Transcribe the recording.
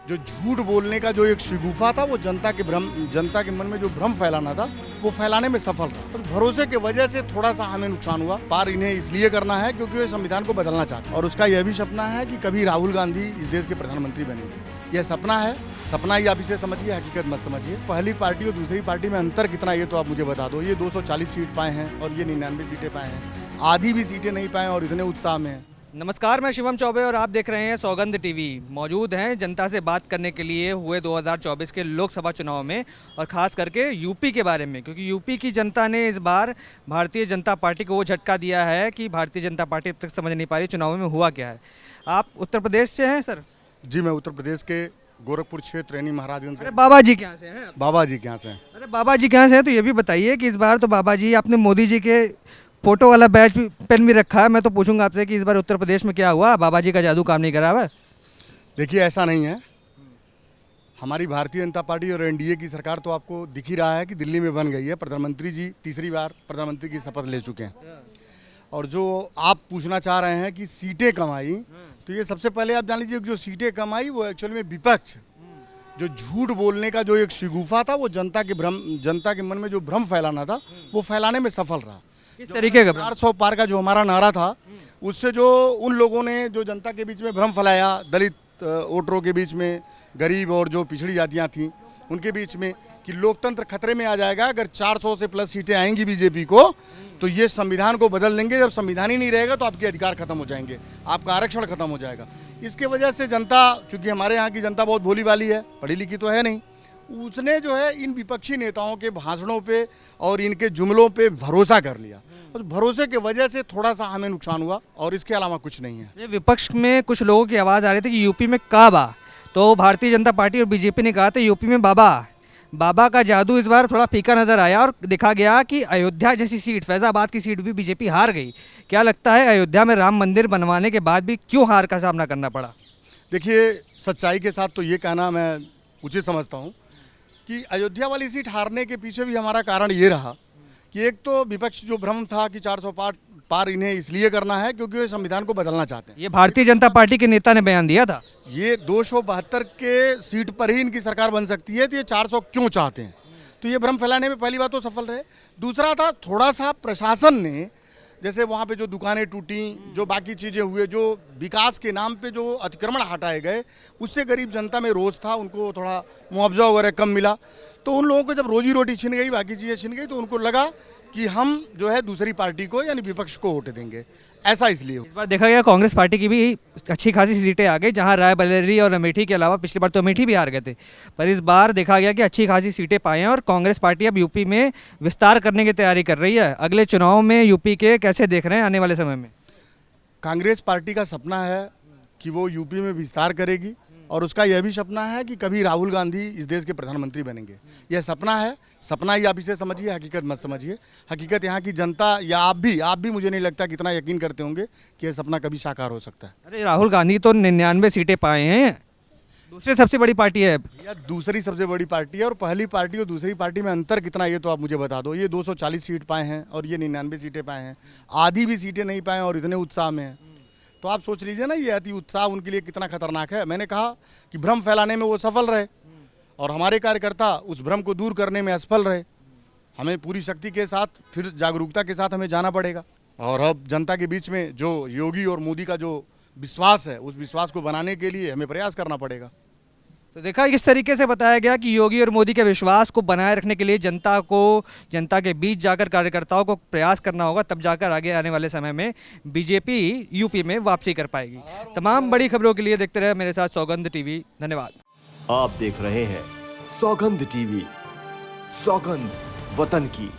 जो झूठ बोलने का जो एक शिगुफा था, वो जनता के मन में जो भ्रम फैलाना था, वो फैलाने में सफल रहा। उस भरोसे की वजह से थोड़ा सा हमें नुकसान हुआ। पार इन्हें इसलिए करना है क्योंकि वे संविधान को बदलना चाहते हैं और उसका यह भी सपना है कि कभी राहुल गांधी इस देश के प्रधानमंत्री बनेंगे। यह सपना है, सपना ही आप इसे समझिए, हकीकत मत समझिए। पहली पार्टी और दूसरी पार्टी में अंतर कितना, ये तो आप मुझे बता दो। ये 240 सीट पाए हैं और ये 99 सीटें पाए हैं। आधी भी सीटें नहीं पाए और इतने उत्साह में हैं। नमस्कार, मैं शिवम चौबे और आप देख रहे हैं सौगंध टीवी। मौजूद हैं जनता से बात करने के लिए हुए 2024 के लोकसभा चुनाव में और ख़ास करके यूपी के बारे में, क्योंकि यूपी की जनता ने इस बार भारतीय जनता पार्टी को वो झटका दिया है कि भारतीय जनता पार्टी अब तक समझ नहीं पा रही चुनाव में हुआ क्या है। आप उत्तर प्रदेश से हैं सर? जी, मैं उत्तर प्रदेश के गोरखपुर क्षेत्र यानी महाराजगंज। अरे बाबा जी कहाँ से हैं? बाबा जी कहाँ से हैं? अरे बाबा जी कहाँ से हैं, तो ये भी बताइए कि इस बार तो बाबा जी, आपने मोदी जी के फोटो वाला बैच भी पेन भी रखा है। मैं तो पूछूंगा आपसे कि इस बार उत्तर प्रदेश में क्या हुआ, बाबा जी का जादू काम नहीं करा हुआ? देखिए, ऐसा नहीं है। हमारी भारतीय जनता पार्टी और एनडीए की सरकार तो आपको दिख ही रहा है कि दिल्ली में बन गई है। प्रधानमंत्री जी तीसरी बार प्रधानमंत्री की शपथ ले चुके हैं। और जो आप पूछना चाह रहे हैं कि सीटें कम आई, तो ये सबसे पहले आप जान लीजिए जो सीटें कम आई वो एक्चुअली में विपक्ष, जो झूठ बोलने का जो एक शिगुफा था, वो जनता के मन में जो भ्रम फैलाना था, वो फैलाने में सफल रहा। किस तरीके का? 400 पार का जो हमारा नारा था, उससे जो उन लोगों ने जो जनता के बीच में भ्रम फैलाया, दलित वोटरों के बीच में, गरीब और जो पिछड़ी जातियां थीं उनके बीच में, कि लोकतंत्र खतरे में आ जाएगा अगर 400 से प्लस सीटें आएंगी बीजेपी को, तो ये संविधान को बदल देंगे। जब संविधान ही नहीं रहेगा तो आपके अधिकार खत्म हो जाएंगे, आपका आरक्षण खत्म हो जाएगा। इसके वजह से जनता, क्योंकि हमारे यहाँ की जनता बहुत भोली भाली है, पढ़ी लिखी तो है नहीं, उसने जो है इन विपक्षी नेताओं के भाषणों पे और इनके जुमलों पे भरोसा कर लिया। उस भरोसे की वजह से थोड़ा सा हमें नुकसान हुआ और इसके अलावा कुछ नहीं है। ये विपक्ष में कुछ लोगों की आवाज़ आ रही थी कि यूपी में काबा, तो भारतीय जनता पार्टी और बीजेपी ने कहा था यूपी में बाबा का जादू इस बार थोड़ा फीका नजर आया और देखा गया कि अयोध्या जैसी सीट, फैजाबाद की सीट भी बीजेपी हार गई। क्या लगता है अयोध्या में राम मंदिर बनवाने के बाद भी क्यों हार का सामना करना पड़ा? देखिए, सच्चाई के साथ तो ये कहना मैं उचित समझता हूँ कि अयोध्या वाली सीट हारने के पीछे भी हमारा कारण ये रहा कि एक तो विपक्ष जो भ्रम था कि 400 पार इन्हें इसलिए करना है क्योंकि वे संविधान को बदलना चाहते हैं। ये भारतीय जनता पार्टी के नेता ने बयान दिया था। ये 272 के सीट पर ही इनकी सरकार बन सकती है, तो ये 400 क्यों चाहते हैं? तो ये भ्रम फैलाने में पहली बात तो सफल रहे। दूसरा था, थोड़ा सा प्रशासन ने, जैसे वहाँ पे जो दुकानें टूटी, जो बाकी चीज़ें हुए, जो विकास के नाम पे जो अतिक्रमण हटाए गए, उससे गरीब जनता में रोष था, उनको थोड़ा मुआवजा वगैरह कम मिला। तो उन लोगों को जब रोजी रोटी छिन गई, बाकी चीज़ें छिन गई, तो उनको लगा कि हम जो है दूसरी पार्टी को यानी विपक्ष को वोट देंगे। ऐसा इसलिए इस बार देखा गया कांग्रेस पार्टी की भी अच्छी खासी सीटें आ गई, जहां रायबरेली और अमेठी के अलावा पिछली बार तो अमेठी भी हार गए थे, पर इस बार देखा गया कि अच्छी खासी सीटें पाए हैं और कांग्रेस पार्टी अब यूपी में विस्तार करने की तैयारी कर रही है। अगले चुनाव में यूपी के कैसे देख रहे हैं आने वाले समय में? कांग्रेस पार्टी का सपना है कि वो यूपी में विस्तार करेगी और उसका यह भी सपना है कि कभी राहुल गांधी इस देश के प्रधानमंत्री बनेंगे। यह सपना है, सपना ही आप इसे समझिए, हकीकत मत समझिए। हकीकत यहाँ की जनता या आप भी मुझे नहीं लगता कि इतना यकीन करते होंगे कि यह सपना कभी साकार हो सकता है। अरे राहुल गांधी तो 99 सीटें पाए हैं, दूसरी सबसे बड़ी पार्टी है। या दूसरी सबसे बड़ी पार्टी है, और पहली पार्टी और दूसरी पार्टी में अंतर कितना, ये तो आप मुझे बता दो। ये 240 सीट पाए हैं और ये 99 सीटें पाए हैं। आधी भी सीटें नहीं पाए और इतने उत्साह में हैं। तो आप सोच लीजिए ना, ये अति उत्साह उनके लिए कितना खतरनाक है। मैंने कहा कि भ्रम फैलाने में वो सफल रहे और हमारे कार्यकर्ता उस भ्रम को दूर करने में असफल रहे। हमें पूरी शक्ति के साथ, फिर जागरूकता के साथ हमें जाना पड़ेगा और अब जनता के बीच में जो योगी और मोदी का जो विश्वास है, उस विश्वास को बनाने के लिए हमें प्रयास करना पड़ेगा। तो देखा इस तरीके से बताया गया कि योगी और मोदी के विश्वास को बनाए रखने के लिए जनता के बीच जाकर कार्यकर्ताओं को प्रयास करना होगा, तब जाकर आगे आने वाले समय में बीजेपी यूपी में वापसी कर पाएगी। तमाम बड़ी खबरों के लिए देखते रहे मेरे साथ सौगंध टीवी। धन्यवाद। आप देख रहे हैं सौगंध टीवी, सौगंध वतन की।